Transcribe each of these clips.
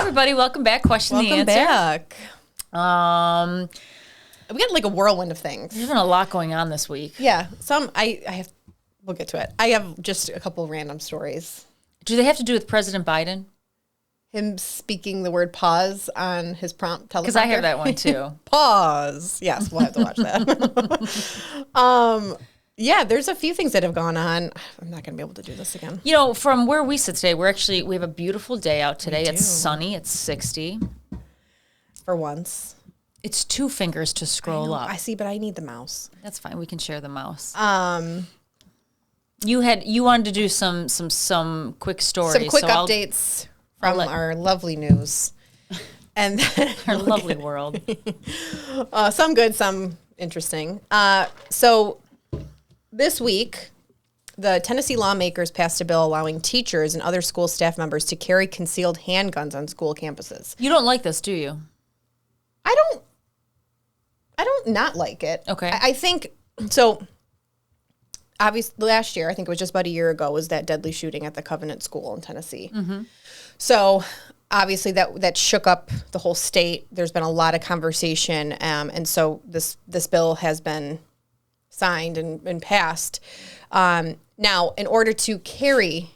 everybody. Welcome back. Question the answer. Welcome back. We got like a whirlwind of things. There's been a lot going on this week. Yeah. We'll get to it. I have just a couple of random stories. Do they have to do with President Biden? Him speaking the word pause on his prompt teleprompter. Because I have that one too. Pause. Yes, we'll have to watch that. Yeah, there's a few things that have gone on. I'm not going to be able to do this again. You know, from where we sit today, we have a beautiful day out today. It's sunny. It's 60. For once. It's 2 fingers to scroll up. I see, but I need the mouse. That's fine. We can share the mouse. You wanted to do some quick stories. Some quick updates from our lovely news. And then our lovely world. Some good, some interesting. So this week, the Tennessee lawmakers passed a bill allowing teachers and other school staff members to carry concealed handguns on school campuses. You don't like this, do you? I don't not like it. Okay. I think, so obviously last year, I think it was just about a year ago, was that deadly shooting at the Covenant School in Tennessee. Mm-hmm. So obviously that shook up the whole state. There's been a lot of conversation. And so this bill has been signed and passed. Now, in order to carry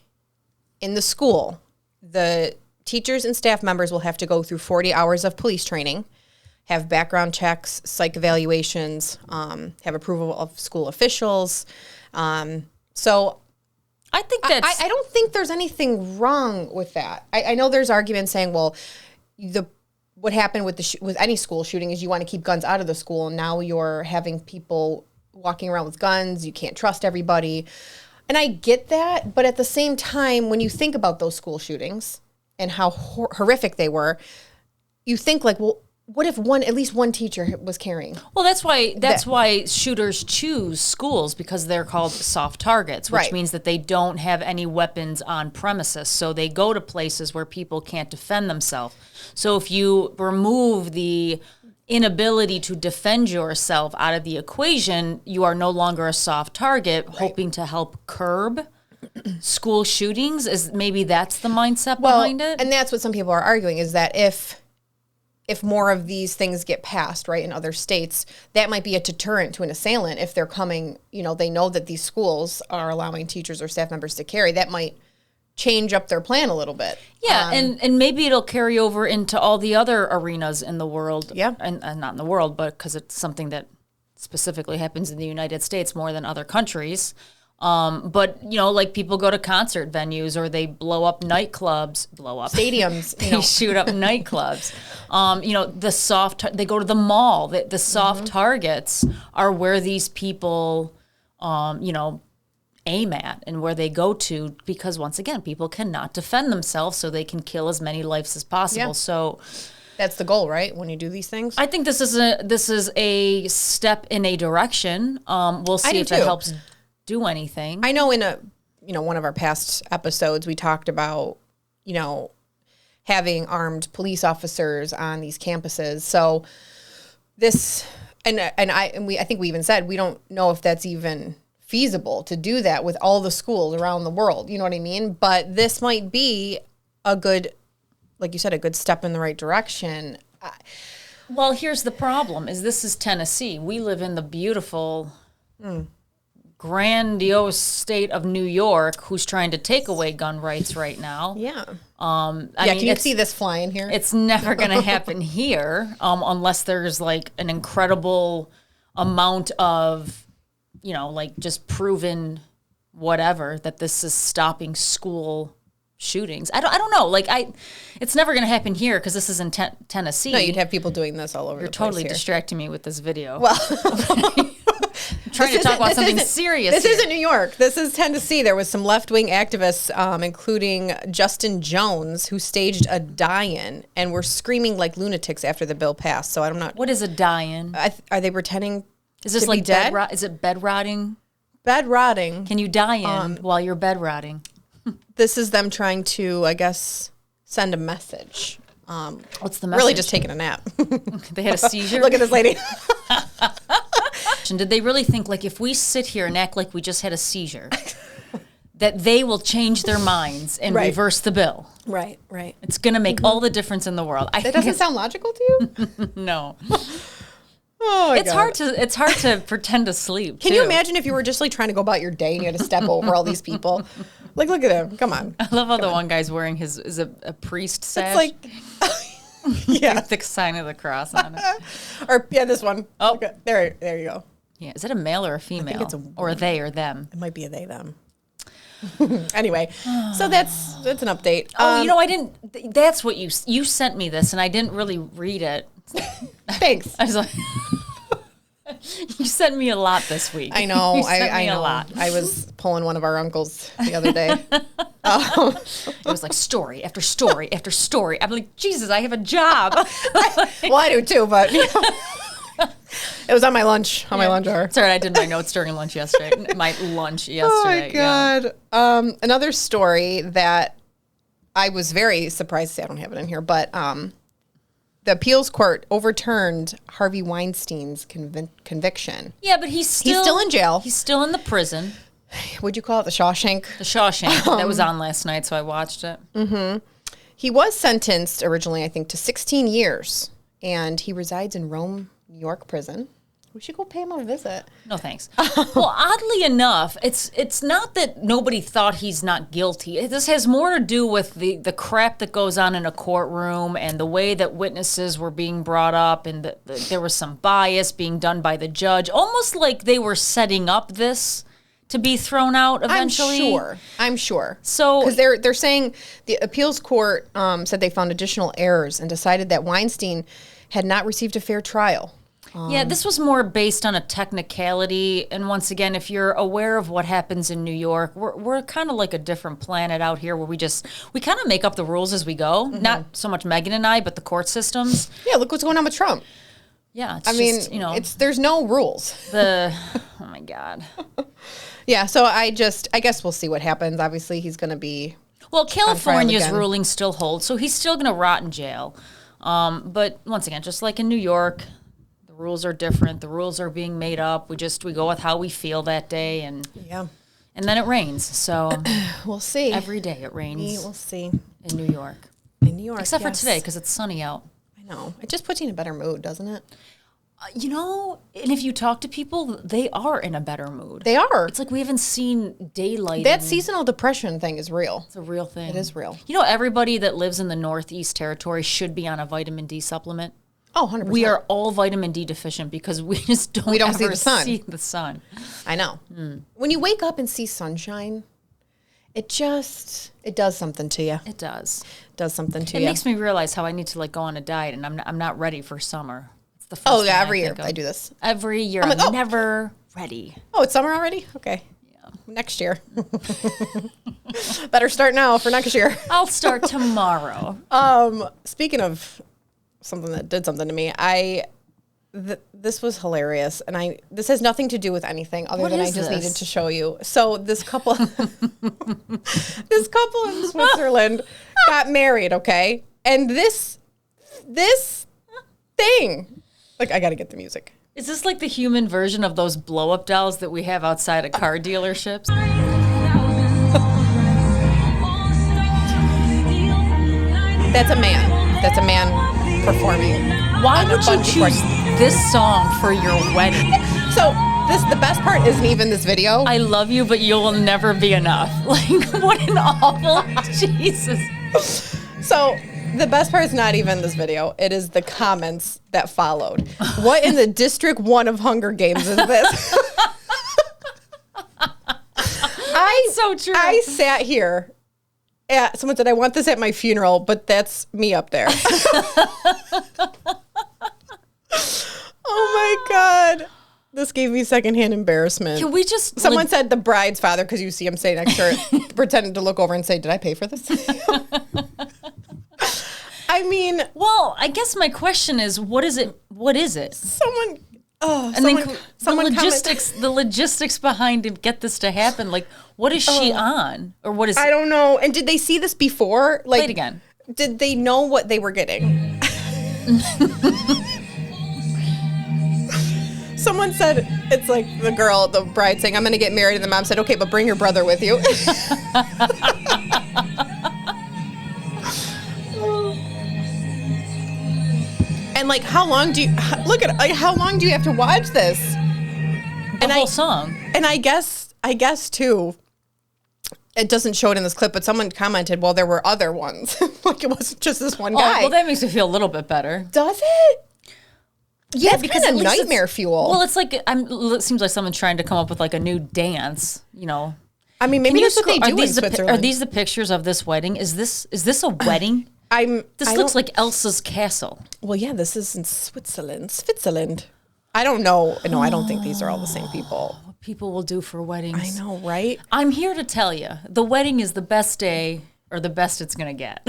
in the school, the teachers and staff members will have to go through 40 hours of police training, have background checks, psych evaluations, have approval of school officials. So I think that's... I don't think there's anything wrong with that. I know there's arguments saying, well, what happened with any school shooting is you want to keep guns out of the school, and now you're having people walking around with guns. You can't trust everybody. And I get that, but at the same time, when you think about those school shootings and how horrific they were, you think like, well, what if at least one teacher was carrying? Well, that's why shooters choose schools, because they're called soft targets, which means that they don't have any weapons on premises. So they go to places where people can't defend themselves. So if you remove the inability to defend yourself out of the equation, you are no longer a soft target, hoping to help curb school shootings. Maybe that's the mindset behind it. And that's what some people are arguing, is that if more of these things get passed, right, in other states, that might be a deterrent to an assailant if they're coming, they know that these schools are allowing teachers or staff members to carry. That might change up their plan a little bit. Yeah, and maybe it'll carry over into all the other arenas in the world. Yeah. And not in the world, but because it's something that specifically happens in the United States more than other countries. But, like people go to concert venues, or they blow up nightclubs, stadiums. They shoot up nightclubs. They go to the mall. The soft targets are where these people, aim at and where they go to, because once again, people cannot defend themselves, so they can kill as many lives as possible. Yeah. So that's the goal, right? When you do these things, I think this is a step in a direction. We'll see if it helps do anything. I know in one of our past episodes, we talked about, having armed police officers on these campuses. So this, I think we even said, we don't know if that's even feasible to do that with all the schools around the world. You know what I mean? But this might be a good, like you said, a good step in the right direction. Well, here's the problem, is this is Tennessee. We live in the beautiful, grandiose state of New York, who's trying to take away gun rights right now. Yeah. Can you see this flying here? It's never going to happen here, unless there's like an incredible amount of, just proven whatever, that this is stopping school shootings. I don't know. It's never going to happen here, because this is in Tennessee. No, you'd have people doing this all over the place. You're totally here. Distracting me with this video. Well, I'm trying to talk about something serious. This isn't New York. This is Tennessee. There was some left-wing activists, including Justin Jones, who staged a die-in and were screaming like lunatics after the bill passed. So I'm not. What is a die-in? Are they pretending? Is this like dead? Is it bed rotting? Bed rotting. Can you die in while you're bed rotting? This is them trying to, I guess, send a message. What's the message? Really just taking a nap. They had a seizure? Look at this lady. And did they really think, like, if we sit here and act like we just had a seizure, that they will change their minds and reverse the bill. Right. It's going to make all the difference in the world. That doesn't sound logical to you? No. Oh my God. It's hard to pretend to sleep. Can you imagine if you were just like trying to go about your day and you had to step over all these people? Like, look at him. Come on. I love how the one guy's wearing a priest sash. It's like, yeah, the sign of the cross on it. Or this one. Oh, okay. There you go. Yeah, is it a male or a female? I think it's or a they or them? It might be a they them. Anyway, so that's an update. I didn't. That's what you sent me this, and I didn't really read it. Thanks. I was like, you sent me a lot this week. I know. I know. A lot. I was pulling one of our uncles the other day. It was like story after story after story. I'm like, Jesus, I have a job. Well, I do too, but it was on my lunch hour. Sorry, I did my notes during lunch yesterday. My lunch yesterday. Oh my God. Yeah. Another story that I was very surprised to see, I don't have it in here, but the appeals court overturned Harvey Weinstein's conviction. Yeah, but he's still in jail. He's still in the prison. Would you call it the Shawshank? The Shawshank. That was on last night, so I watched it. Mm-hmm. He was sentenced originally, I think, to 16 years, and he resides in Rome, New York prison. We should go pay him a visit. No, thanks. Well, oddly enough, it's not that nobody thought he's not guilty. This has more to do with the crap that goes on in a courtroom and the way that witnesses were being brought up, and there was some bias being done by the judge, almost like they were setting up this to be thrown out eventually. I'm sure. So, because they're saying the appeals court said they found additional errors and decided that Weinstein had not received a fair trial. Yeah, this was more based on a technicality. And once again, if you're aware of what happens in New York, we're kind of like a different planet out here where we kind of make up the rules as we go. Mm-hmm. Not so much Meghan and I, but the court systems. Yeah, look what's going on with Trump. Yeah, there's no rules. Oh my God. Yeah, so I guess we'll see what happens. Obviously, he's going to be. Well, California's ruling still holds, so he's still going to rot in jail. But once again, just like in New York, the rules are different. The rules are being made up. We go with how we feel that day, and then it rains. So we'll see. Every day it rains. We'll see in New York. Except for today, because it's sunny out. I know. It just puts you in a better mood, doesn't it? And if you talk to people, they are in a better mood. They are. It's like we haven't seen daylight. That seasonal depression thing is real. It's a real thing. It is real. Everybody that lives in the Northeast Territory should be on a vitamin D supplement. Oh, 100%. We are all vitamin D deficient because we just don't see the sun. I know. When you wake up and see sunshine, it does something to you. It does. It does something to you. It makes me realize how I need to go on a diet, and I'm not ready for summer. It's the first every year I do this. Every year. I'm never ready. Oh, it's summer already? Okay. Yeah. Next year. Better start now for next year. I'll start tomorrow. Speaking of something that did something to me, this was hilarious, and this has nothing to do with anything other than I just needed to show you. So this couple in Switzerland got married, okay? And this thing, I got to get the music. Is this like the human version of those blow-up dolls that we have outside of car dealerships? That's a man performing. Why would you choose this song for your wedding? So the best part isn't even this video. I love you, but you will never be enough. What an awful Jesus. So the best part is not even this video. It is the comments that followed. What in the District 1 of Hunger Games is this? So true. I sat here. Someone said, I want this at my funeral, but that's me up there. Oh my God. This gave me secondhand embarrassment. Can we just... Someone said the bride's father, because you see him stay next to her, pretended to look over and say, did I pay for this? I mean... Well, I guess my question is, what is it? Someone the logistics behind to get this to happen, what is she on? Or what is... I don't know. And did they see this before? Play it again. Did they know what they were getting? So Someone said, it's like the bride saying, I'm going to get married. And the mom said, okay, but bring your brother with you. And like, how long do you have to watch this? The whole song. And I guess too, it doesn't show it in this clip, but someone commented, well, there were other ones. Like, it wasn't just this one guy. Well, that makes me feel a little bit better. Does it? Yeah, that's because kind of nightmare fuel. Well, it's like, it seems like someone's trying to come up with like a new dance, you know. I mean, maybe that's what they do in Switzerland. Are these the pictures of this wedding? Is this a wedding? This looks like Elsa's castle. Well, yeah, this is in Switzerland. I don't know. No, I don't think these are all the same people. What people will do for weddings. I know, right? I'm here to tell you, the wedding is the best day or the best it's going to get.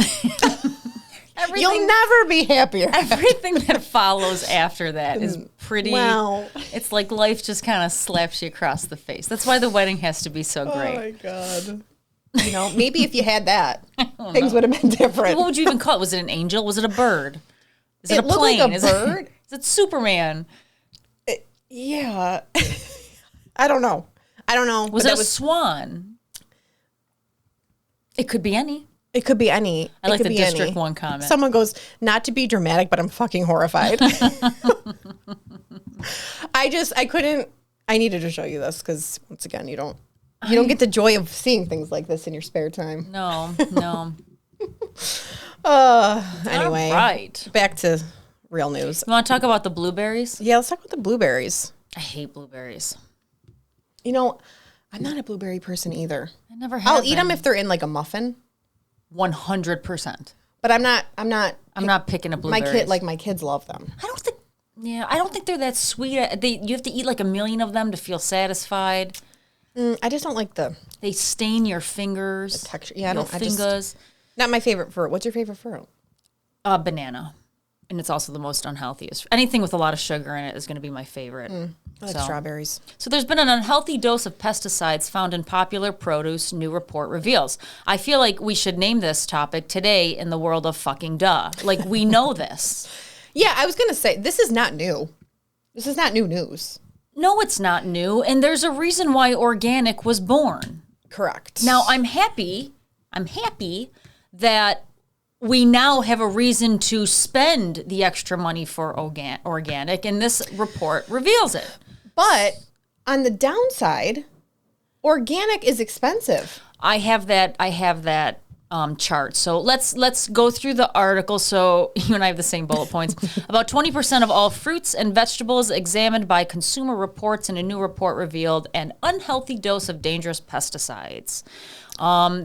You'll never be happier. Everything that follows after that is pretty. Wow. It's like life just kind of slaps you across the face. That's why the wedding has to be so great. Oh, my God. You know, maybe if you had that, things would have been different. What would you even call it? Was it an angel? Was it a bird? Is it a looked plane? like a bird. Is it Superman? Yeah. I don't know. Was it a swan? It could be any. It could be any. I like the District 1 comment. Someone goes, not to be dramatic, but I'm fucking horrified. I needed to show you this because, once again, you don't get the joy of seeing things like this in your spare time. No. Anyway, right. Back to real news. You want to talk about the blueberries? Yeah, let's talk about the blueberries. I hate blueberries. You know, I'm not a blueberry person either. I never have. I'll eat them if they're in like a muffin. 100%. But I'm not picking a blueberry. My kids love them. I don't think they're that sweet. You have to eat like a million of them to feel satisfied. I just don't like they stain your fingers. The texture. Yeah, fingers. Not my favorite fruit. What's your favorite fruit? Banana. And it's also the most unhealthiest. Anything with a lot of sugar in it is going to be my favorite. I like strawberries. So there's been an unhealthy dose of pesticides found in popular produce, new report reveals. I feel like we should name this topic Today in the World of Fucking Duh. Like, we know this. Yeah, I was going to say, this is not new. This is not new news. No, it's not new. And there's a reason why organic was born. Correct. Now, I'm happy that we now have a reason to spend the extra money for organic, and this report reveals it. But on the downside, organic is expensive. I have that chart. So let's go through the article. So you and I have the same bullet points. About 20% of all fruits and vegetables examined by Consumer Reports in a new report revealed an unhealthy dose of dangerous pesticides.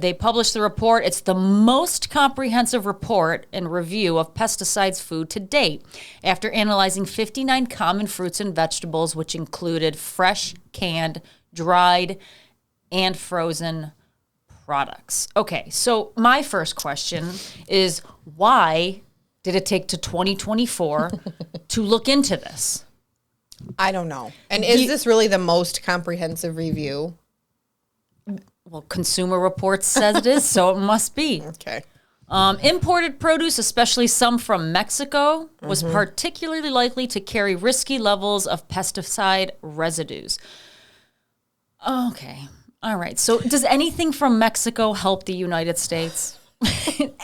They published the report. It's the most comprehensive report and review of pesticides food to date, after analyzing 59 common fruits and vegetables, which included fresh, canned, dried, and frozen products. Okay, so my first question is, why did it take to 2024 to look into this? I don't know. And is this really the most comprehensive review? Well, Consumer Reports says it is, so it must be. Okay. Imported produce, especially some from Mexico, was particularly likely to carry risky levels of pesticide residues. Okay. All right. So does anything from Mexico help the United States?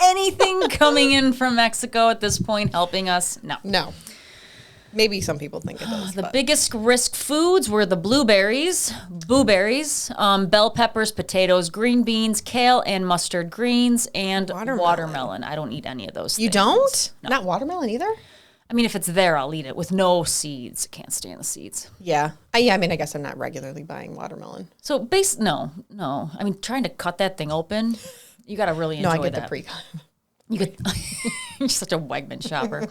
Anything coming in from Mexico at this point helping us? No. No. Maybe some people think it does. The biggest risk foods were the blueberries, bell peppers, potatoes, green beans, kale and mustard greens, and watermelon. I don't eat any of those things. You don't? No. Not watermelon either? I mean, if it's there, I'll eat it with no seeds. I can't stand the seeds. Yeah. I mean, I guess I'm not regularly buying watermelon. So, no. I mean, trying to cut that thing open, you got to really enjoy that. No, I get the pre-cut. You're such a Wegman shopper.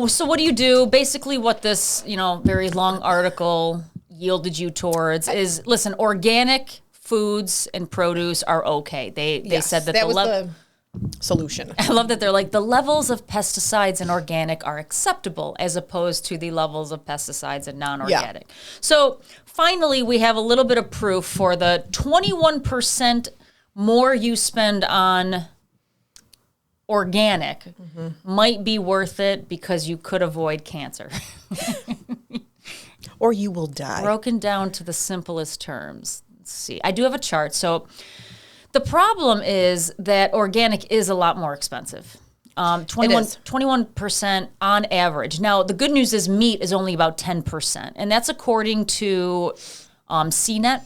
So what do you do? Basically what this, very long article yielded you towards is, listen, organic foods and produce are okay. They said that was the solution. I love that they're like, the levels of pesticides in organic are acceptable as opposed to the levels of pesticides in non-organic. Yeah. So finally, we have a little bit of proof for the 21% more you spend on organic might be worth it because you could avoid cancer. or you will die. Broken down to the simplest terms. Let's see. I do have a chart. So the problem is that organic is a lot more expensive. 21% on average. Now, the good news is meat is only about 10%, and that's according to CNET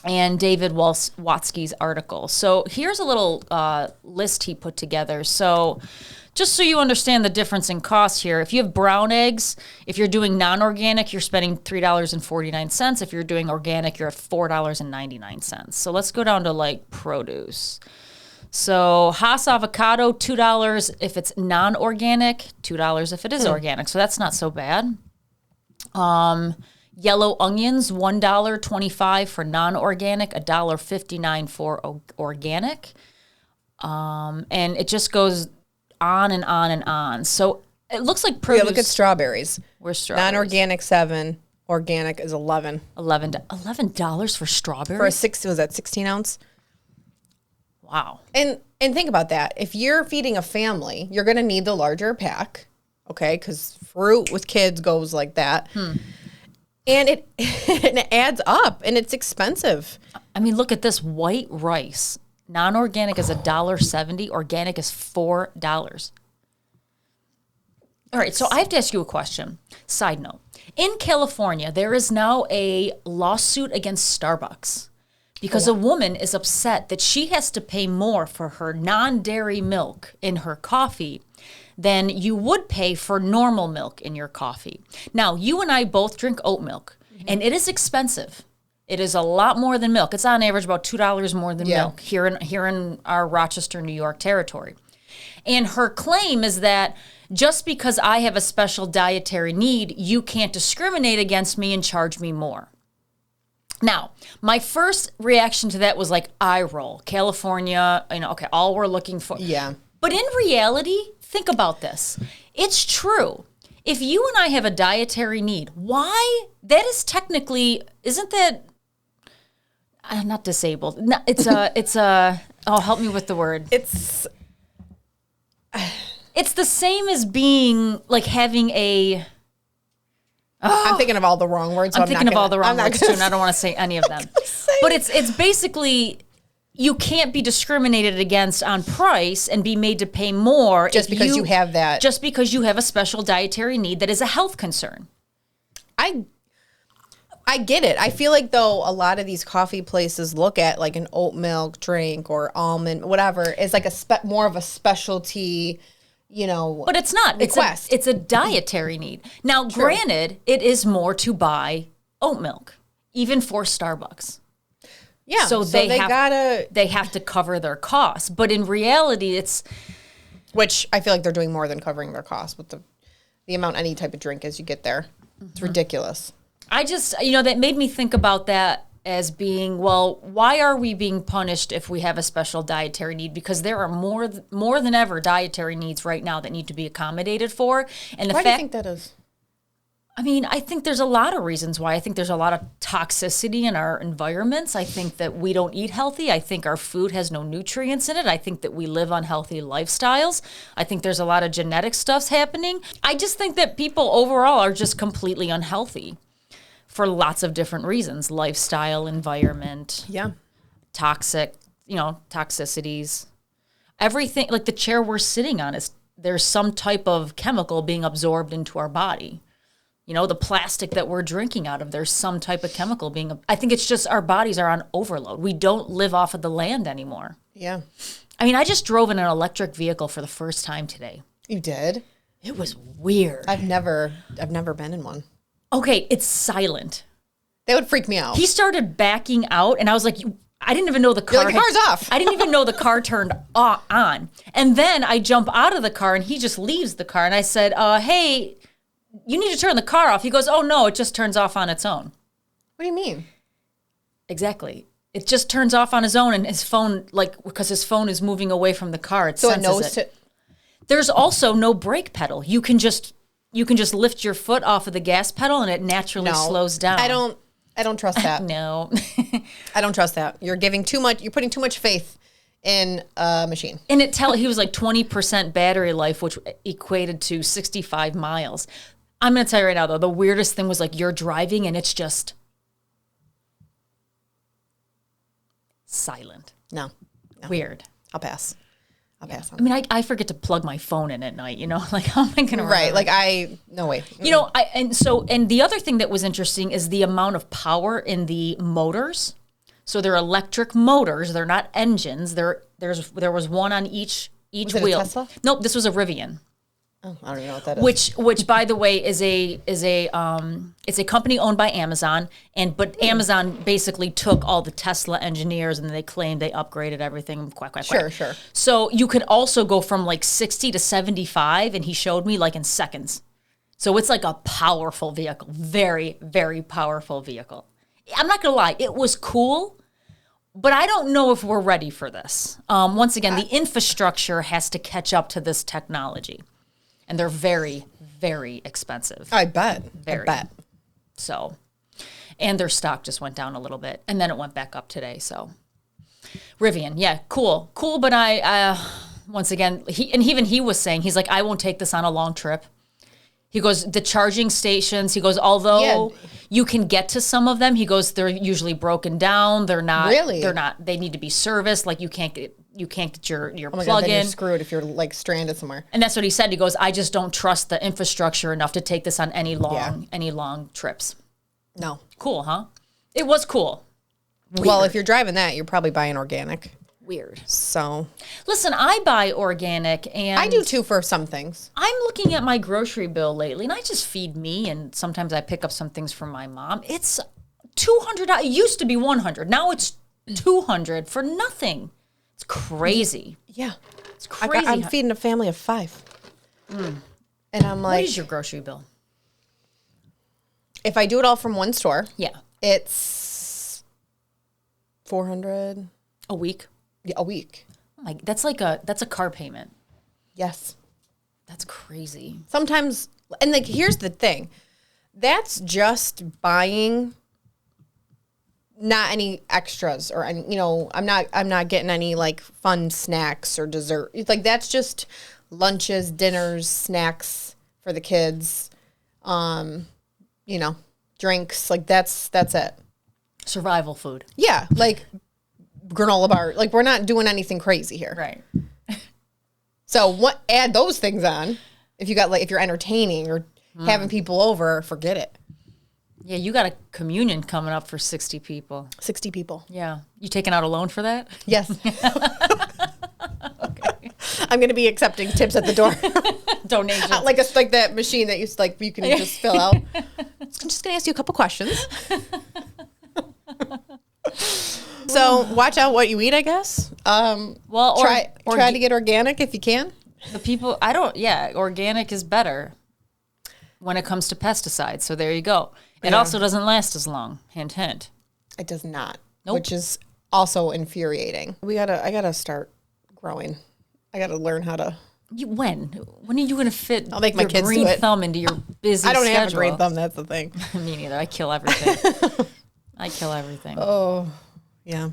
and David Watsky's article. So here's a little list he put together. So just so you understand the difference in cost here, if you have brown eggs, if you're doing non-organic, you're spending $3.49. If you're doing organic, you're at $4.99. So let's go down to like produce. So Hass avocado, $2 if it's non-organic, $2 if it is organic. So that's not so bad. Yellow onions, $1.25 for non-organic, $1.59 for organic. And it just goes on and on and on. So it looks like produce. Yeah, look at strawberries. Where's strawberries? Non-organic, 7. Organic is 11. $11 for strawberries? For was that 16 ounce? Wow. And think about that. If you're feeding a family, you're going to need the larger pack, okay? Because fruit with kids goes like that. And it adds up, and it's expensive. I mean, look at this white rice. Non-organic is $1.70. Organic is $4. All right, so I have to ask you a question. Side note. In California, there is now a lawsuit against Starbucks because a woman is upset that she has to pay more for her non-dairy milk in her coffee than you would pay for normal milk in your coffee. Now, you and I both drink oat milk, and it is expensive. It is a lot more than milk. It's on average about $2 more than milk here in our Rochester, New York territory. And her claim is that just because I have a special dietary need, you can't discriminate against me and charge me more. Now, my first reaction to that was like eye roll. California, okay, all we're looking for. Yeah. But in reality, think about this. It's true. If you and I have a dietary need, why? That is technically, isn't that, not disabled. No, it's help me with the word. It's the same as being like having a, I'm thinking of all the wrong words. So I'm thinking of all the wrong words too, and I don't want to say any of them. But it's basically, you can't be discriminated against on price and be made to pay more just because you have that. Just because you have a special dietary need that is a health concern. I get it. I feel like though a lot of these coffee places look at like an oat milk drink or almond whatever is like more of a specialty. But it's not. Request. It's a dietary need. Now, granted, it is more to buy oat milk, even for Starbucks. Yeah. So they have to cover their costs. But in reality, which I feel like they're doing more than covering their costs with the amount any type of drink is you get there. It's ridiculous. I just, that made me think about that as being, well, why are we being punished if we have a special dietary need? Because there are more than ever dietary needs right now that need to be accommodated for. And why do you think that is? I mean, I think there's a lot of reasons why. I think there's a lot of toxicity in our environments. I think that we don't eat healthy. I think our food has no nutrients in it. I think that we live unhealthy lifestyles. I think there's a lot of genetic stuffs happening. I just think that people overall are just completely unhealthy. For lots of different reasons, lifestyle, environment, toxicities, everything. Like the chair we're sitting on there's some type of chemical being absorbed into our body. The plastic that we're drinking out of, there's some type of chemical I think it's just our bodies are on overload. We don't live off of the land anymore. Yeah. I mean, I just drove in an electric vehicle for the first time today. You did? It was weird. I've never been in one. Okay, it's silent. That would freak me out. He started backing out, and I was like, I didn't even know the car. The car's off. I didn't even know the car turned on. And then I jump out of the car, and he just leaves the car. And I said, hey, you need to turn the car off. He goes, oh, no, it just turns off on its own. What do you mean? Exactly. It just turns off on its own, and his phone, because his phone is moving away from the car, it senses it. There's also no brake pedal. You can just lift your foot off of the gas pedal and it naturally slows down. I don't trust that. No. I don't trust that. You're putting too much faith in a machine. And he was like 20% battery life, which equated to 65 miles. I'm going to tell you right now, though, the weirdest thing was like you're driving and it's just silent. No. Weird. I'll pass. I'll pass on I mean, I forget to plug my phone in at night, like how am I going to Right. Like no way. And the other thing that was interesting is the amount of power in the motors. So they're electric motors. They're not engines. There was one on each Was it wheel. a Tesla? Nope, this was a Rivian. Oh, I don't even know what that is. Which by the way is a company owned by Amazon, but Amazon basically took all the Tesla engineers and they claimed they upgraded everything. Quack, quack, quack. Sure. So you could also go from like 60 to 75, and he showed me like in seconds. So it's like a powerful vehicle, very, very powerful vehicle. I'm not gonna lie, it was cool. But I don't know if we're ready for this. Once again, the infrastructure has to catch up to this technology. And they're very, very expensive. I bet. Very. I bet. So, and their stock just went down a little bit. And then it went back up today. So, Rivian, yeah, cool. Cool, but once again, he was saying, he's like, I won't take this on a long trip. He goes, the charging stations, he goes, although you can get to some of them, he goes, they're usually broken down. They're not. Really? They're not. They need to be serviced. Like you can't get your Oh my God, plug then in. you're screwed if you're like stranded somewhere. And that's what he said. He goes, I just don't trust the infrastructure enough to take this on any long trips. No. Cool, huh? It was cool. Weird. Well, if you're driving that, you're probably buying organic. Weird. So listen, I buy organic, and I do too for some things. I'm looking at my grocery bill lately, and I just feed me, and sometimes I pick up some things from my mom. It's $200. It used to be $100. Now it's $200 for nothing. It's crazy. Yeah. It's crazy. I'm feeding a family of 5. And I'm like, what is your grocery bill? if I do it all from one store, Yeah. it's $400 A week? a week. Like that's a car payment. Yes. That's crazy. Sometimes, and like, here's the thing. That's just buying, not any extras or any, I'm not getting any like fun snacks or dessert. It's like, that's just lunches, dinners, snacks for the kids, drinks. Like that's it. Survival food. Yeah. Like granola bar. Like we're not doing anything crazy here. Right. So add those things on. If you're entertaining or having people over, forget it. Yeah, you got a communion coming up for 60 people. 60 people. Yeah. You taking out a loan for that? Yes. Okay. I'm going to be accepting tips at the door. Donation. like that machine that you can just fill out. I'm just going to ask you a couple questions. So watch out what you eat, I guess. Try to get organic if you can. The people, organic is better when it comes to pesticides. So there you go. It also doesn't last as long. Hint, hint. It does not, Nope. which is also infuriating. I gotta start growing. I gotta learn how to. When are you going to fit I'll make my your kids green do it. thumb into your busy I don't schedule? have a green thumb. That's the thing. Me neither. I kill everything. Oh, yeah.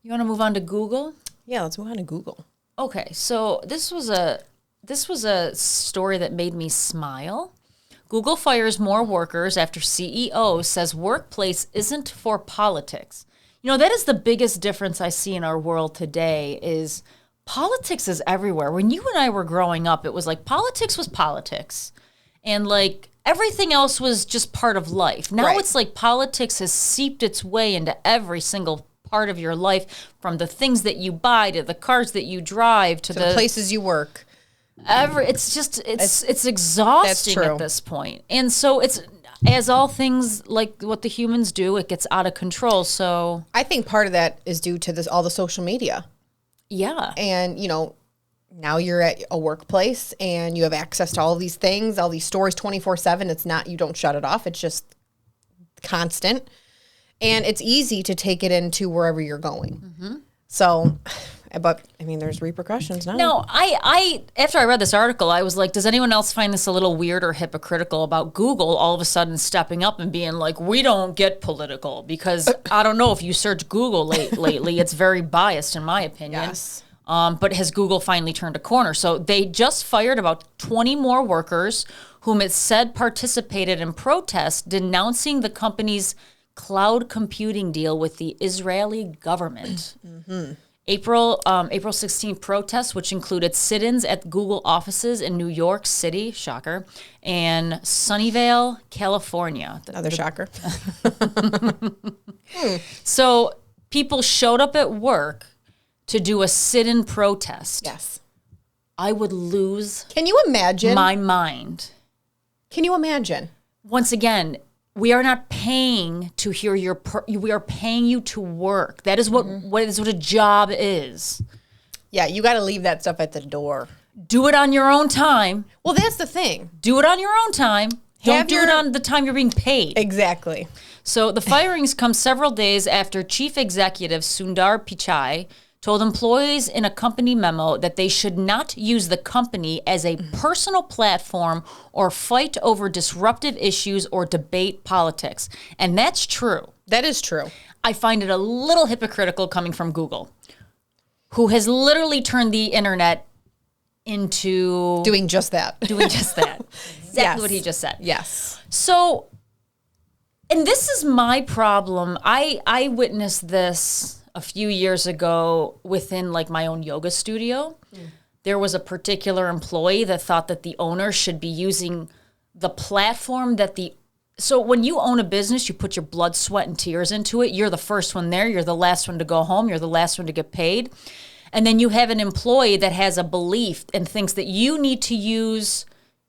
You want to move on to Google? Yeah, let's move on to Google. Okay, so this was a story that made me smile. Google fires more workers after CEO says workplace isn't for politics. That is the biggest difference I see in our world today is politics is everywhere. When you and I were growing up, it was like politics was politics. And like everything else was just part of life. Now It's like politics has seeped its way into every single part of your life, from the things that you buy to the cars that you drive to the places you work. It's exhausting at this point. And so it's, as all things like what the humans do, it gets out of control. So I think part of that is due to all the social media. Yeah. And, now you're at a workplace and you have access to all of these things, all these stories 24/7. It's not, you don't shut it off. It's just constant. And it's easy to take it into wherever you're going. Mm-hmm. So, but I mean, there's repercussions now. No, I after I read this article, I was like, does anyone else find this a little weird or hypocritical about Google all of a sudden stepping up and being like, we don't get political? Because I don't know if you search Google lately, it's very biased in my opinion. Yes. But has Google finally turned a corner? So they just fired about 20 more workers whom it said participated in protests denouncing the company's cloud computing deal with the Israeli government. April 16th protests, which included sit-ins at Google offices in New York City, shocker, and Sunnyvale, California. Another shocker. So people showed up at work to do a sit-in protest. Yes. I would lose Can you imagine? my mind. Can you imagine? Once again, we are not paying to hear we are paying you to work. That is what a job is. Yeah, you got to leave that stuff at the door. Do it on your own time. Well, that's the thing. Do it on your own time. Don't do it on the time you're being paid. Exactly. So the firings come several days after Chief Executive Sundar Pichai told employees in a company memo that they should not use the company as a personal platform or fight over disruptive issues or debate politics. And that's true. That is true. I find it a little hypocritical coming from Google, who has literally turned the internet into Doing just that. Exactly what he just said. Yes. So, and this is my problem. I witnessed this a few years ago within like my own yoga studio. There was a particular employee that thought that the owner should be using the platform that so when you own a business, you put your blood, sweat, and tears into it. You're the first one there. You're the last one to go home. You're the last one to get paid. And then you have an employee that has a belief and thinks that you need to use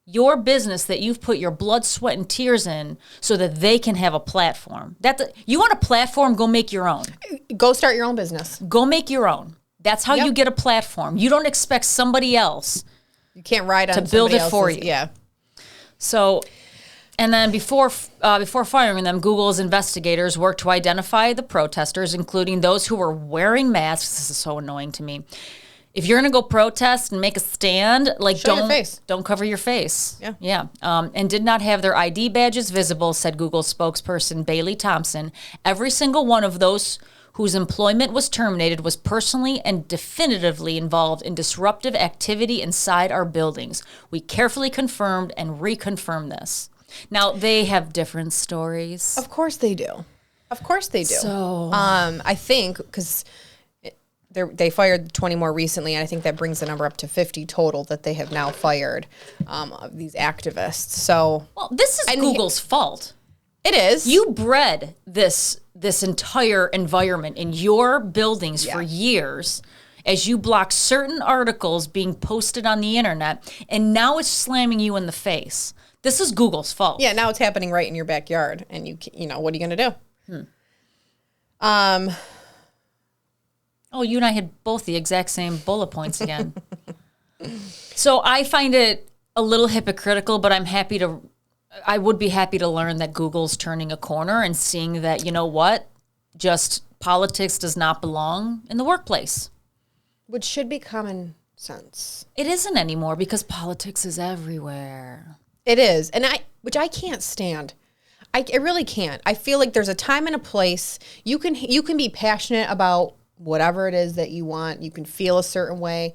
your business that you've put your blood, sweat, and tears in so that they can have a platform. You want a platform, go make your own. Go start your own business. Go make your own. That's how you get a platform. You don't expect somebody else You can't ride on to build it somebody for else's- you. Yeah. So, and then before firing them, Google's investigators worked to identify the protesters, including those who were wearing masks. This is so annoying to me. If you're going to go protest and make a stand, like Show your face. don't cover your face. Yeah. And did not have their ID badges visible, said Google spokesperson Bailey Thompson. Every single one of those whose employment was terminated was personally and definitively involved in disruptive activity inside our buildings. We carefully confirmed and reconfirmed this. Now, they have different stories. Of course they do. Of course they do. So, I think because they fired 20 more recently, and I think that brings the number up to 50 total that they have now fired of these activists. So, well, this is Google's fault. It is. You bred this entire environment in your buildings for years as you block certain articles being posted on the internet, and now it's slamming you in the face. This is Google's fault. Yeah, now it's happening right in your backyard, and you know, what are you going to do? Oh, you and I had both the exact same bullet points again. So I find it a little hypocritical, but I would be happy to learn that Google's turning a corner and seeing that, you know what, just politics does not belong in the workplace. Which should be common sense. It isn't anymore because politics is everywhere. It is, which I can't stand. I really can't. I feel like there's a time and a place. You can be passionate about whatever it is that you want. You can feel a certain way,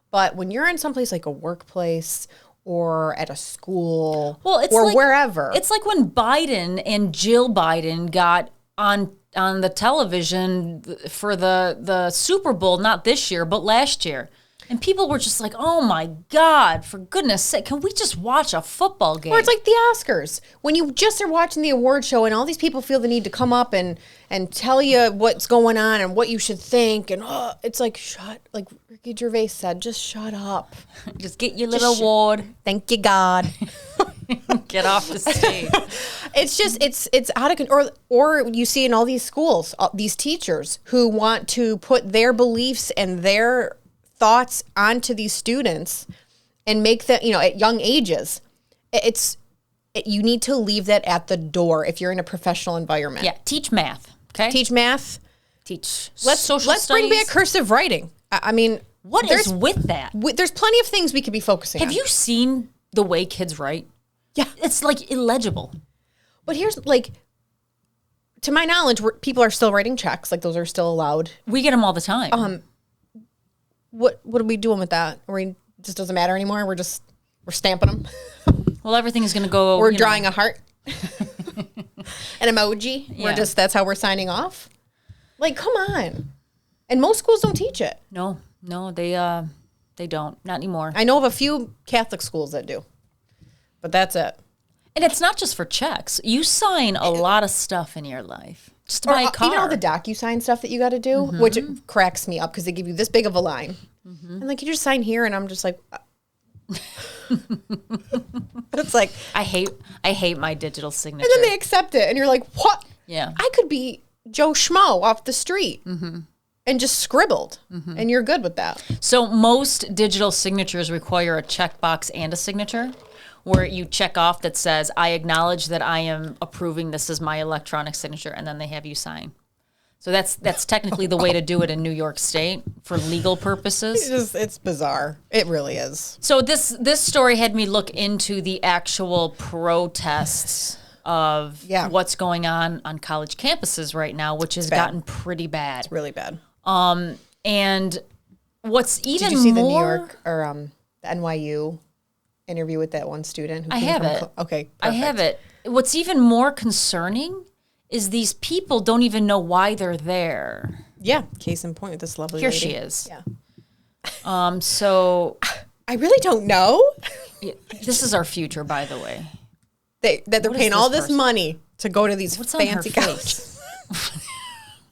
but when you're in someplace like a workplace or at a school, wherever, it's like when Biden and Jill Biden got on the television for the Super Bowl, not this year but last year. And people were just like, oh, my God, for goodness sake, can we just watch a football game? Or it's like the Oscars. When you just are watching the award show and all these people feel the need to come up and tell you what's going on and what you should think. And it's like, like Ricky Gervais said, just shut up. Just get your little award. Thank you, God. Get off the stage. It's just, it's out of control. Or you see in all these schools, these teachers who want to put their beliefs and their thoughts onto these students and make them, at young ages. You need to leave that at the door if you're in a professional environment. Yeah, teach math, okay? Teach math. Teach Let's studies. bring back cursive writing. I mean, what is with that? There's plenty of things we could be focusing on. Have you seen the way kids write? Yeah. It's like illegible. But here's to my knowledge, people are still writing checks. Like those are still allowed. We get them all the time. What are we doing with that? It just doesn't matter anymore. We're stamping them. Well, everything is going to go. We're drawing a heart, an emoji. Yeah. That's how we're signing off. Like, come on. And most schools don't teach it. No, they don't. Not anymore. I know of a few Catholic schools that do, but that's it. And it's not just for checks. You sign a lot of stuff in your life. Just to buy a car. Even all the DocuSign stuff that you got to do, which cracks me up because they give you this big of a line. And like, you just sign here, and I'm just like... It's like... I hate my digital signature. And then they accept it, and you're like, what? Yeah. I could be Joe Schmo off the street. And just scribbled, and you're good with that. So most digital signatures require a checkbox and a signature, where you check off that says, I acknowledge that I am approving this as my electronic signature, and then they have you sign. So that's technically the way to do it in New York State for legal purposes. It's bizarre. It really is. So this story had me look into the actual protests of what's going on college campuses right now, which has gotten pretty bad. It's really bad. And what's even more... Did you see the New York or the NYU interview with that one student? I have it. Okay, perfect. I have it. What's even more concerning is these people don't even know why they're there. Yeah, case in point with this lovely lady. Here she is. Yeah. So... I really don't know. This is our future, by the way. They're paying all this money to go to these fancy colleges.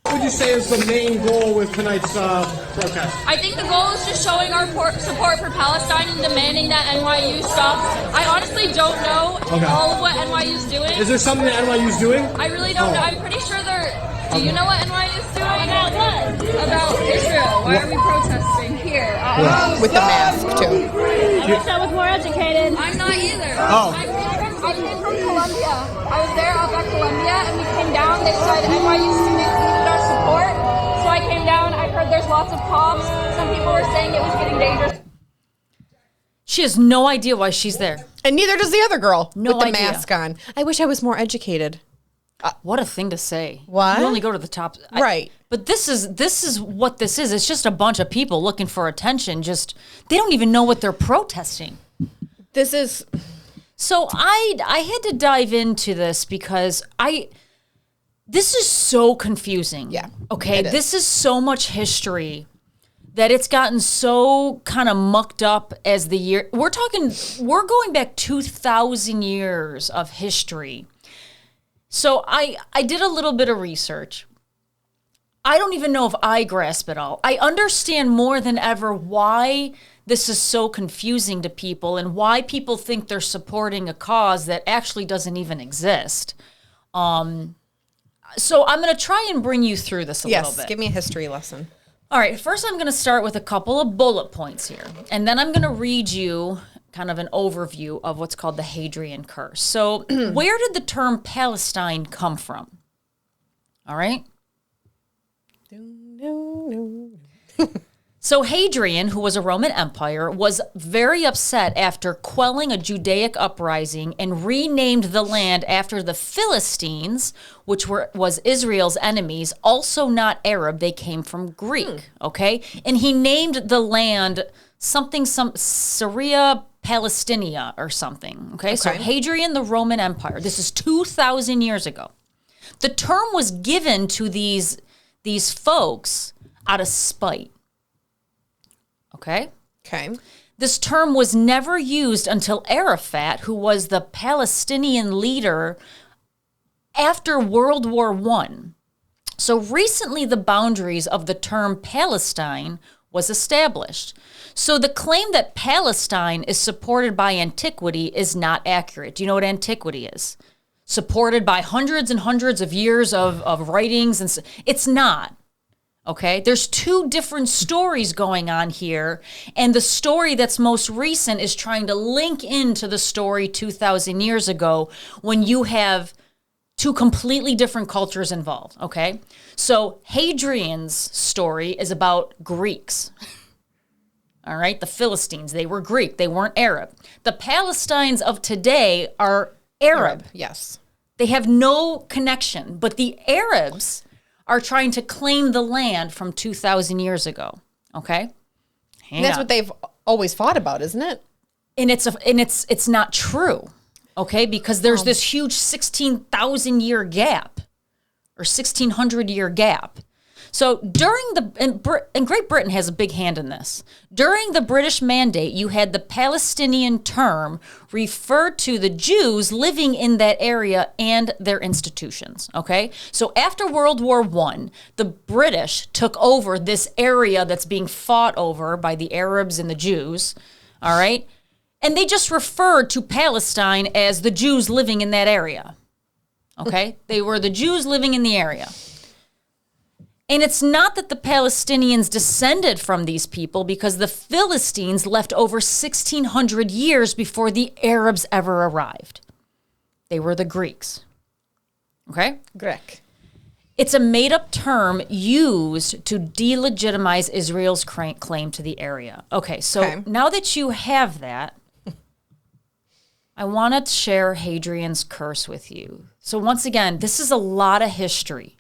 What would you say is the main goal with tonight's protest? I think the goal is just showing our support for Palestine and demanding that NYU stops. I honestly don't know all of what NYU's doing. Is there something that NYU's doing? I really don't know. I'm pretty sure they're... Do you know what NYU's doing? About what? About Israel. Why are we protesting here? With the mask, too. I wish I was more educated. I'm not either. Oh. I came from Columbia. I was there up at Columbia, and we came down. They said NYU students needed our support. So I came down. I heard there's lots of cops. Some people were saying it was getting dangerous. She has no idea why she's there. And neither does the other girl with the idea. mask on. I wish I was more educated. What a thing to say. What? You only go to the top. Right. But this is what this is. It's just a bunch of people looking for attention. They don't even know what they're protesting. This is... So I had to dive into this because this is so confusing. Yeah. Okay. This is so much history that it's gotten so kind of mucked up as the year. We're going back 2,000 years of history. So I did a little bit of research. I don't even know if I grasp it all. I understand more than ever why this is so confusing to people and why people think they're supporting a cause that actually doesn't even exist. So I'm going to try and bring you through this a little bit. Yes, give me a history lesson. All right, first I'm going to start with a couple of bullet points here, and then I'm going to read you kind of an overview of what's called the Hadrian Curse. So where did the term Palestine come from? All right? So Hadrian, who was a Roman Empire, was very upset after quelling a Judaic uprising and renamed the land after the Philistines, which was Israel's enemies, also not Arab. They came from Greek, okay? And he named the land some Syria Palestinia or something, okay? So Hadrian, the Roman Empire. This is 2,000 years ago. The term was given to these folks out of spite. Okay? Okay. This term was never used until Arafat, who was the Palestinian leader after World War I. So recently the boundaries of the term Palestine was established. So the claim that Palestine is supported by antiquity is not accurate. Do you know what antiquity is? Supported by hundreds and hundreds of years of writings. And it's not. Okay, there's two different stories going on here, and the story that's most recent is trying to link into the story 2,000 years ago when you have two completely different cultures involved, okay? So Hadrian's story is about Greeks, all right? The Philistines, they were Greek, they weren't Arab. The Palestinians of today are Arab. Yes. They have no connection, but the Arabs are trying to claim the land from 2,000 years ago. Okay, that's what they've always fought about, isn't it? And it's not true. Okay, because there's this huge 16,000 year gap or 1,600 year gap. So during and Great Britain has a big hand in this. During the British Mandate, you had the Palestinian term refer to the Jews living in that area and their institutions, okay? So after World War I, the British took over this area that's being fought over by the Arabs and the Jews, all right? And they just referred to Palestine as the Jews living in that area, okay? They were the Jews living in the area. And it's not that the Palestinians descended from these people, because the Philistines left over 1,600 years before the Arabs ever arrived. They were the Greeks. Okay? Grek. It's a made-up term used to delegitimize Israel's claim to the area. Okay, so now that you have that, I want to share Hadrian's curse with you. So once again, this is a lot of history.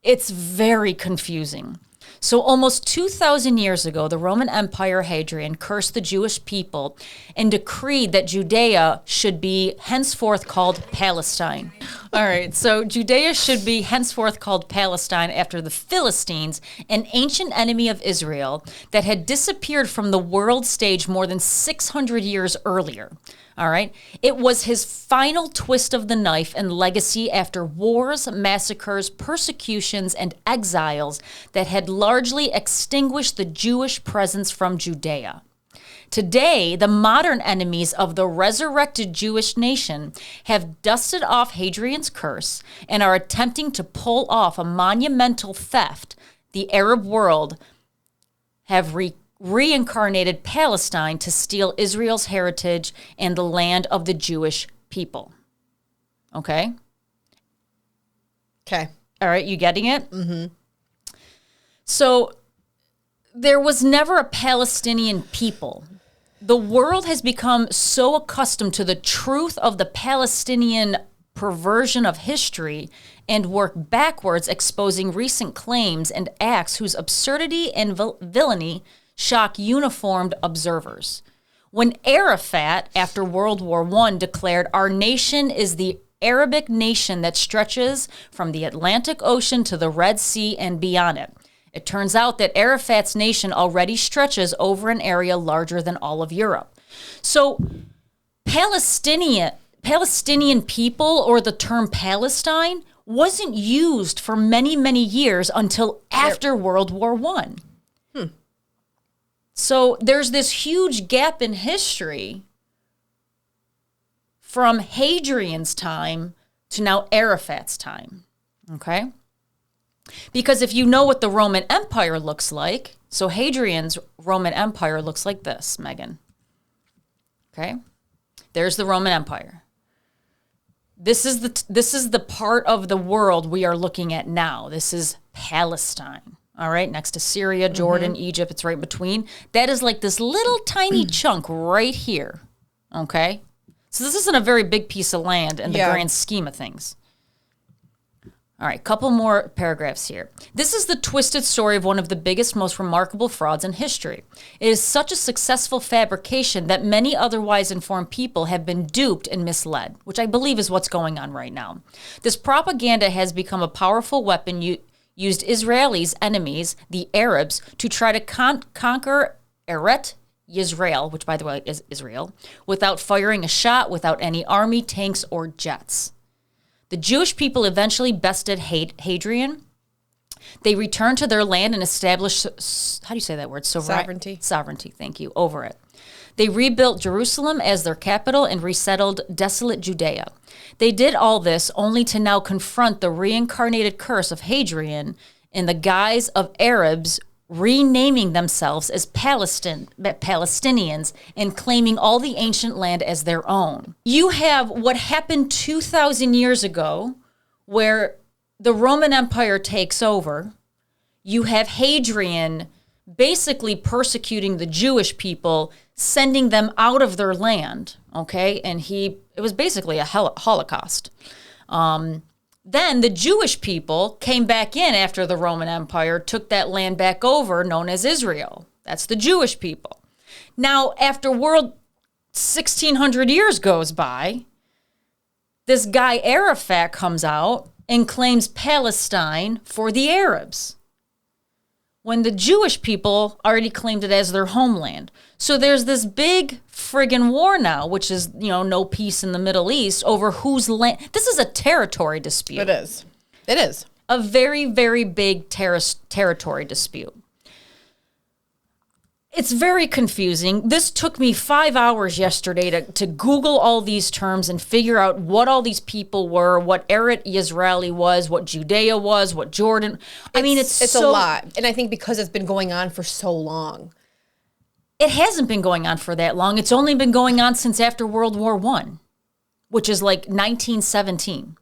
It's very confusing. So almost 2,000 years ago, the Roman Empire Hadrian cursed the Jewish people and decreed that Judea should be henceforth called Palestine. All right, so Judea should be henceforth called Palestine after the Philistines, an ancient enemy of Israel that had disappeared from the world stage more than 600 years earlier. All right. It was his final twist of the knife and legacy after wars, massacres, persecutions, and exiles that had largely extinguished the Jewish presence from Judea. Today, the modern enemies of the resurrected Jewish nation have dusted off Hadrian's curse and are attempting to pull off a monumental theft. The Arab world have reincarnated Palestine to steal Israel's heritage and the land of the Jewish people. Okay? Okay. All right, you getting it? Mm-hmm. So there was never a Palestinian people. The world has become so accustomed to the truth of the Palestinian perversion of history and work backwards, exposing recent claims and acts whose absurdity and villainy shock uniformed observers. When Arafat, after World War I, declared, "Our nation is the Arabic nation that stretches from the Atlantic Ocean to the Red Sea and beyond it," it turns out that Arafat's nation already stretches over an area larger than all of Europe. So Palestinian people, or the term Palestine, wasn't used for many, many years until after World War I. So there's this huge gap in history from Hadrian's time to now Arafat's time, okay? Because if you know what the Roman Empire looks like, so Hadrian's Roman Empire looks like this, Meghan. Okay? There's the Roman Empire. This is the part of the world we are looking at now. This is Palestine. All right, next to Syria, Jordan, Egypt, it's right between. That is like this little tiny chunk right here, okay? So this isn't a very big piece of land in the grand scheme of things. All right, couple more paragraphs here. This is the twisted story of one of the biggest, most remarkable frauds in history. It is such a successful fabrication that many otherwise informed people have been duped and misled, which I believe is what's going on right now. This propaganda has become a powerful weapon used Israelis' enemies, the Arabs, to try to conquer Eret Yisrael, which by the way is Israel, without firing a shot, without any army, tanks, or jets. The Jewish people eventually bested Hadrian. They returned to their land and established, how do you say that word? Sovereignty. Sovereignty, thank you, over it. They rebuilt Jerusalem as their capital and resettled desolate Judea. They did all this only to now confront the reincarnated curse of Hadrian in the guise of Arabs renaming themselves as Palestinians and claiming all the ancient land as their own. You have what happened 2,000 years ago, where the Roman Empire takes over. You have Hadrian basically persecuting the Jewish people, sending them out of their land, okay? And it was basically a Holocaust. Then the Jewish people came back in after the Roman Empire, took that land back over, known as Israel. That's the Jewish people. Now, after 1,600 years goes by, this guy Arafat comes out and claims Palestine for the Arabs, when the Jewish people already claimed it as their homeland. So there's this big friggin' war now, which is, no peace in the Middle East over whose land. This is a territory dispute. It is. It is. A very, very big territory dispute. It's very confusing. This took me 5 hours yesterday to Google all these terms and figure out what all these people were, what Eretz Israeli was, what Judea was, what Jordan. It's a lot. And I think because it's been going on for so long. It hasn't been going on for that long. It's only been going on since after World War I, which is like 1917.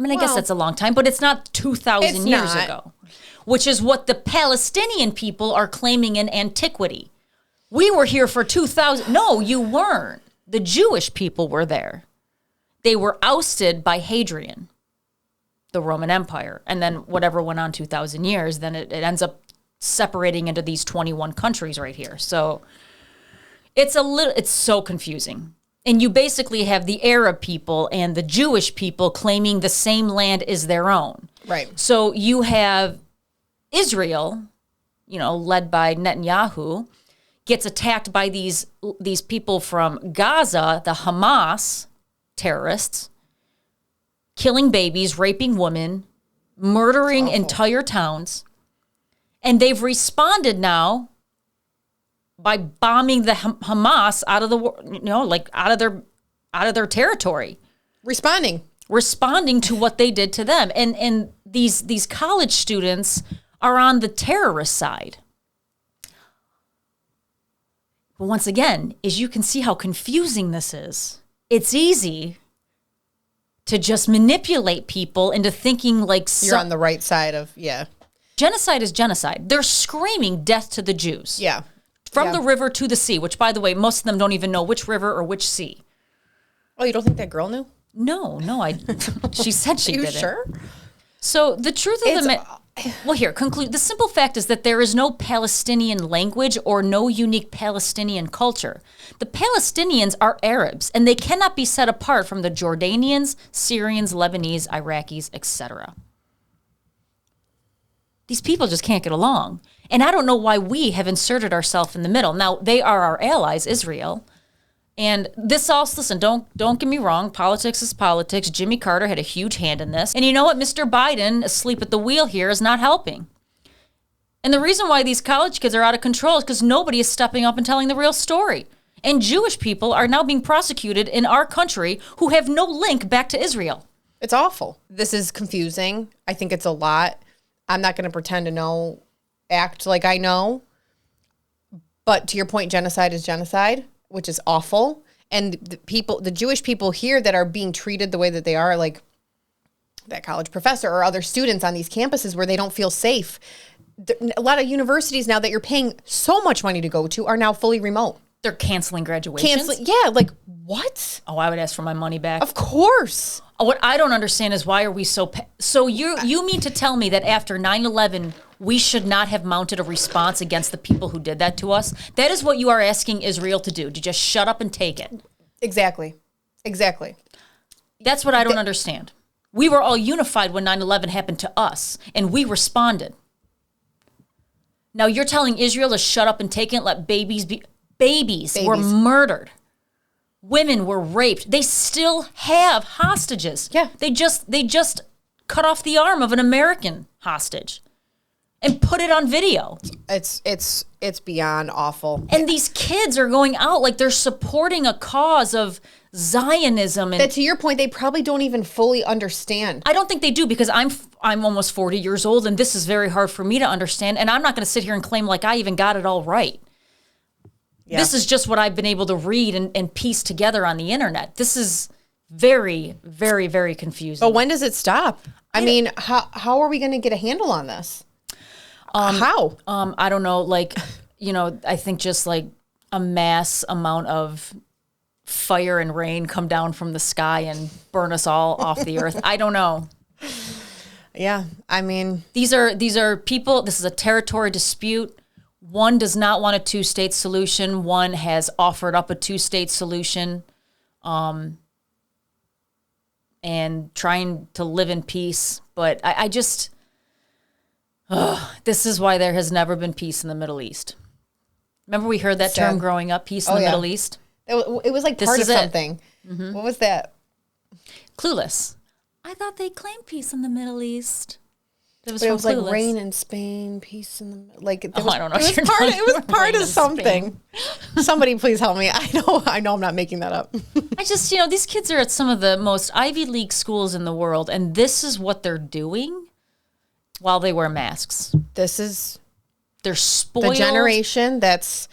I guess that's a long time, but it's not 2,000 years ago, which is what the Palestinian people are claiming in antiquity. We were here for 2,000. No, you weren't. The Jewish people were there. They were ousted by Hadrian, the Roman Empire. And then whatever went on 2,000 years, then it ends up separating into these 21 countries right here. So it's so confusing. And you basically have the Arab people and the Jewish people claiming the same land is their own. Right. So you have Israel, led by Netanyahu, gets attacked by these people from Gaza, the Hamas terrorists, killing babies, raping women, murdering entire towns. And they've responded now by bombing the Hamas out of the, out of their territory. Responding to what they did to them. And these college students are on the terrorist side. But once again, as you can see how confusing this is, it's easy to just manipulate people into thinking like you're on the right side of, genocide is genocide. They're screaming death to the Jews. Yeah. From the river to the sea, which, by the way, most of them don't even know which river or which sea. Oh, you don't think that girl knew? No, she said she did it. You sure? So the truth of conclude. The simple fact is that there is no Palestinian language or no unique Palestinian culture. The Palestinians are Arabs, and they cannot be set apart from the Jordanians, Syrians, Lebanese, Iraqis, etc. These people just can't get along. And I don't know why we have inserted ourselves in the middle. Now, they are our allies, Israel. And this also, listen, don't get me wrong. Politics is politics. Jimmy Carter had a huge hand in this. And you know what? Mr. Biden, asleep at the wheel here, is not helping. And the reason why these college kids are out of control is because nobody is stepping up and telling the real story. And Jewish people are now being prosecuted in our country who have no link back to Israel. It's awful. This is confusing. I think it's a lot. I'm not going to pretend to act like I know. But to your point, genocide is genocide, which is awful. And the Jewish people here that are being treated the way that they are, like that college professor or other students on these campuses where they don't feel safe. A lot of universities now that you're paying so much money to go to are now fully remote. They're canceling graduations. Yeah, like what? Oh, I would ask for my money back. Of course. What I don't understand is why are we so... So you mean to tell me that after 9/11, we should not have mounted a response against the people who did that to us? That is what you are asking Israel to do, to just shut up and take it. Exactly. That's what I don't understand. We were all unified when 9/11 happened to us, and we responded. Now you're telling Israel to shut up and take it, let babies be... Babies were murdered. Women were raped. They still have hostages. Yeah. They just cut off the arm of an American hostage and put it on video. It's beyond awful. And these kids are going out like they're supporting a cause of Zionism. And that, to your point, they probably don't even fully understand. I don't think they do, because I'm almost 40 years old, and this is very hard for me to understand. And I'm not going to sit here and claim like I even got it all right. Yeah. This is just what I've been able to read and piece together on the internet. This is very, very, very confusing. But when does it stop? I mean, how are we going to get a handle on this? How? I don't know. Like, I think just like a mass amount of fire and rain come down from the sky and burn us all off the earth. I don't know. Yeah, I mean, these are people. This is a territory dispute. One does not want a two-state solution. One has offered up a two-state solution. and trying to live in peace. But I just, this is why there has never been peace in the Middle East. Remember we heard that term growing up, peace in the Middle East? It was like part of something. Mm-hmm. What was that? Clueless. I thought they claimed peace in the Middle East. It was like rain in Spain, peace in the like. I don't know. It was part of something. Somebody please help me. I know I'm not making that up. I just, these kids are at some of the most Ivy League schools in the world, and this is what they're doing while they wear masks. They're spoiled. The generation that's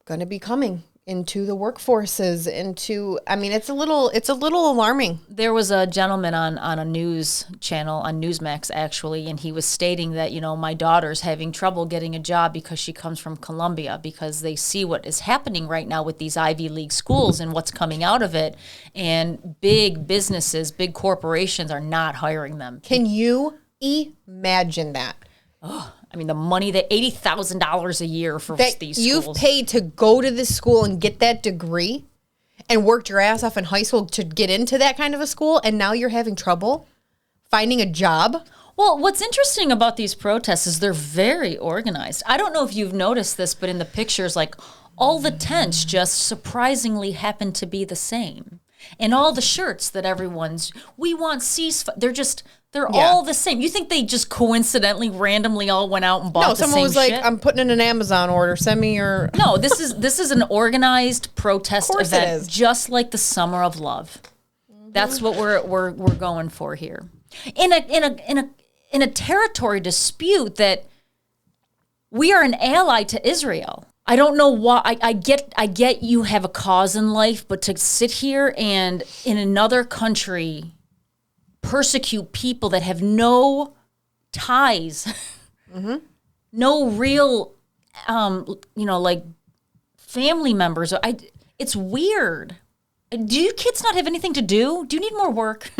going to be coming into the workforces, it's a little alarming. There was a gentleman on a news channel, on Newsmax actually, and he was stating that, my daughter's having trouble getting a job because she comes from Colombia, because they see what is happening right now with these Ivy League schools and what's coming out of it. And big businesses, big corporations are not hiring them. Can you imagine that? The money, that $80,000 a year for these schools. You've paid to go to this school and get that degree and worked your ass off in high school to get into that kind of a school, and now you're having trouble finding a job? Well, what's interesting about these protests is they're very organized. I don't know if you've noticed this, but in the pictures, like, all the tents just surprisingly happen to be the same. And all the shirts that we want ceasefire, they're all the same. You think they just coincidentally, randomly all went out and bought the same shit? No, someone was like, I'm putting in an Amazon order. Send me your... No, this is an organized protest event, just like the Summer of Love. Mm-hmm. That's what we're going for here. In a territory dispute that we are an ally to Israel. I don't know why. I get you have a cause in life, but to sit here and in another country persecute people that have no ties, no real, like family members. It's weird. Do you kids not have anything to do? Do you need more work?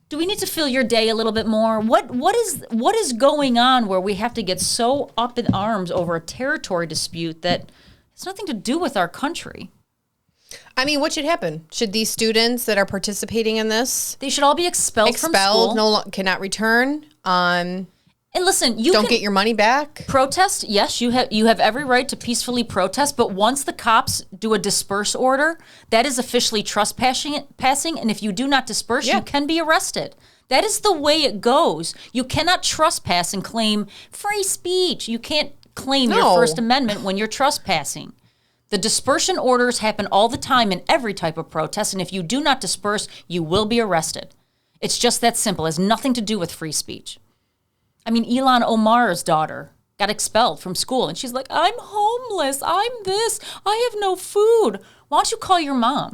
Do we need to fill your day a little bit more? What is going on where we have to get so up in arms over a territory dispute that has nothing to do with our country? What should happen? Should these students that are participating in this... They should all be expelled from school. Cannot return. And listen, you don't get your money back. Protest, yes, you have every right to peacefully protest, but once the cops do a disperse order, that is officially trespassing, and if you do not disperse, you can be arrested. That is the way it goes. You cannot trespass and claim free speech. You can't claim your First Amendment when you're trespassing. The dispersion orders happen all the time in every type of protest, and if you do not disperse, you will be arrested. It's just that simple. It has nothing to do with free speech. Ilhan Omar's daughter got expelled from school, and she's like, I'm homeless, I'm this, I have no food. Why don't you call your mom?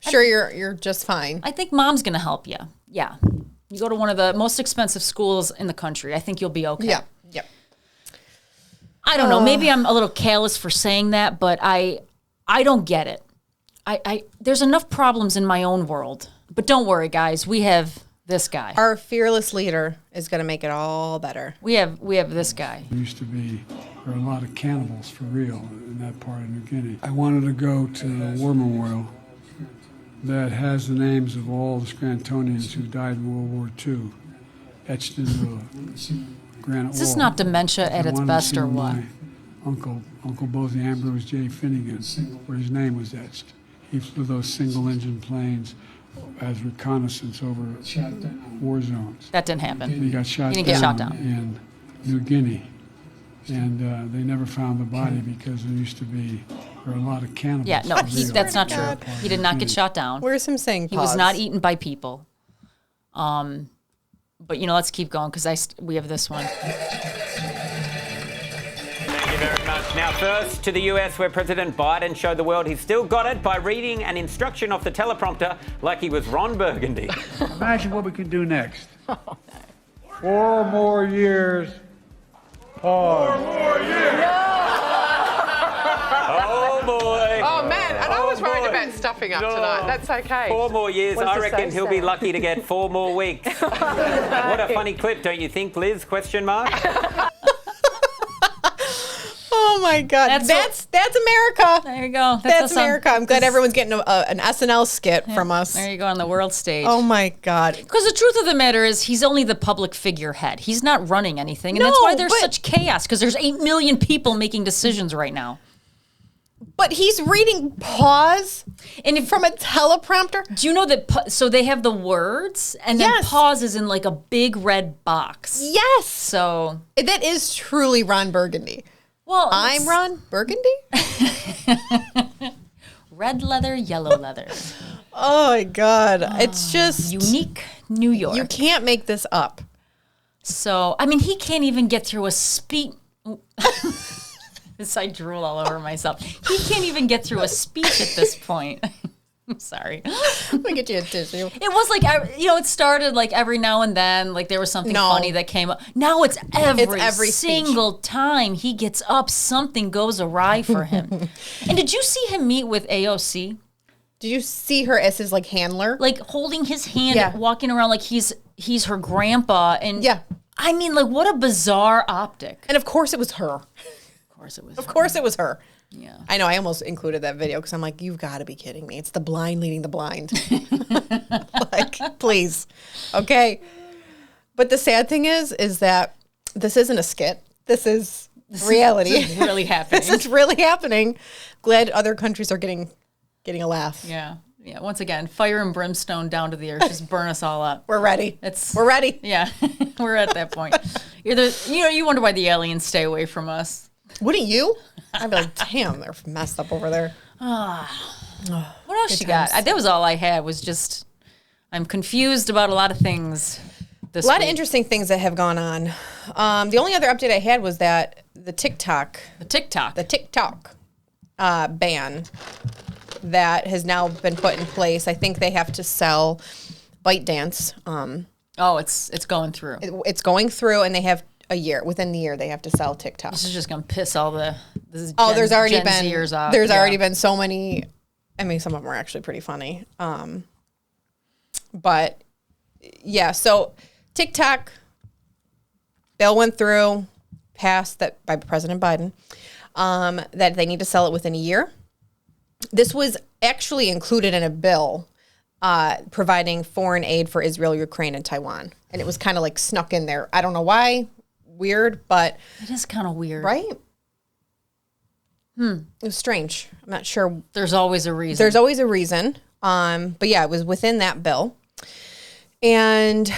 Sure, you're just fine. I think mom's going to help you. Yeah. You go to one of the most expensive schools in the country. I think you'll be okay. Yeah. I don't know. Maybe I'm a little callous for saying that, but I don't get it. There's enough problems in my own world. But don't worry, guys. We have this guy. Our fearless leader is going to make it all better. We have this guy. There were a lot of cannibals for real in that part of New Guinea. I wanted to go to the war memorial that has the names of all the Scrantonians who died in World War II etched into a granite wall. Is this not dementia at its best or what? Uncle Bosie Ambrose J. Finnegan, where his name was etched. He flew those single-engine planes as reconnaissance over war zones. That didn't happen. He got shot down in New Guinea. And they never found the body because there were a lot of cannibals. Yeah, no, that's not true. He did not get shot down. Where's him saying pause? He was not eaten by people. But, let's keep going because we have this one. Thank you very much. Now first to the US, where President Biden showed the world he's still got it by reading an instruction off the teleprompter like he was Ron Burgundy. Imagine what we can do next. 4 more years. Pause. 4 more years. Oh boy. Oh man, and I was worried about stuffing up tonight. That's okay. 4 more years. I reckon he'll be lucky to get 4 more weeks. What a funny clip, don't you think, Liz? Question mark. Oh my God, that's America. There you go. That's America. I'm glad everyone's getting an SNL skit from us. There you go on the world stage. Oh my God. Because the truth of the matter is, he's only the public figurehead. He's not running anything, and that's why there's such chaos. Because there's 8 million people making decisions right now. But he's reading pause from a teleprompter. Do you know that? So they have the words, and then pause is in like a big red box. Yes. So that is truly Ron Burgundy. Well, I'm Ron Burgundy. Red leather, yellow leather. Oh my God. It's just unique New York. You can't make this up. So, I mean, he can't even get through a speech. I drool all over myself. He can't even get through a speech at this point. I'm sorry. Let me get you a tissue. It was like, it started like every now and then, like there was something funny that came up. Now it's every single time he gets up, something goes awry for him. And did you see him meet with AOC? Did you see her as his like handler? Like holding his hand, walking around like he's her grandpa. And I mean, like what a bizarre optic. And of course it was her. Of course it was her. Yeah. I know. I almost included that video because I'm like, you've got to be kidding me. It's the blind leading the blind. Like, please. Okay. But the sad thing is that this isn't a skit. This is reality. This is really happening. This is really happening. Glad other countries are getting a laugh. Yeah. Yeah. Once again, fire and brimstone down to the earth. Just burn us all up. We're ready. We're ready. Yeah. We're at that point. You wonder why the aliens stay away from us. Wouldn't you? I'd be like, damn, they're messed up over there. What else you got? That was all I had. Was just I'm confused about a lot of things. This a lot week. of interesting things that have gone on. The only other update I had was that the TikTok ban that has now been put in place. I think they have to sell ByteDance. It's going through. It's going through, and they have a year. Within the year, they have to sell TikTok. This is just going to piss all the there's already been so many. I mean, some of them are actually pretty funny. But yeah, so TikTok bill went through, passed that by President Biden, that they need to sell it within a year. This was actually included in a bill providing foreign aid for Israel, Ukraine, and Taiwan. And it was kind of like snuck in there. I don't know why. Weird, but... It is kind of weird. Right? It was strange. I'm not sure. There's always a reason. There's always a reason. But yeah, it was within that bill. And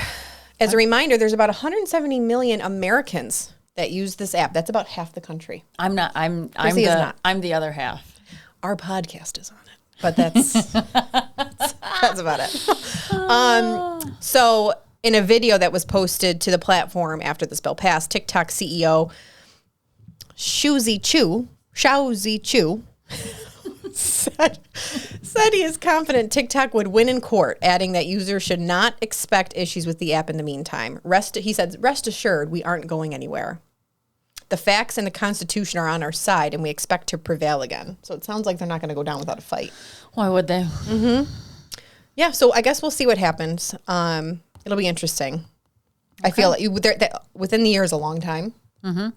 as a reminder, there's about 170 million Americans that use this app. That's about half the country. I'm the other half. Our podcast is on it. But that's about it. So in a video that was posted to the platform after this bill passed, TikTok CEO Shaozi Chu said he is confident TikTok would win in court, adding that users should not expect issues with the app in the meantime. He said, rest assured, we aren't going anywhere. The facts and the Constitution are on our side, and we expect to prevail again. So it sounds like they're not going to go down without a fight. Why would they? Mm-hmm. Yeah, so I guess we'll see what happens. It'll be interesting. Okay. I feel like within the year is a long time. Mm-hmm.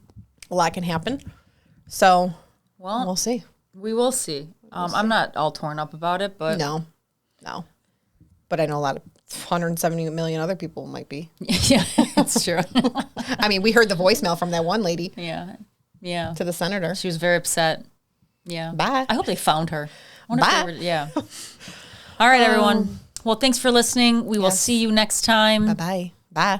A lot can happen. So we'll see. We will see. I'm not all torn up about it, but... No. But I know a lot of 170 million other people might be. Yeah, that's true. I mean, we heard the voicemail from that one lady. Yeah. To the senator. She was very upset. Yeah. Bye. I hope they found her. Bye. Yeah. All right, everyone. Well, thanks for listening. We will see you next time. Bye-bye. Bye.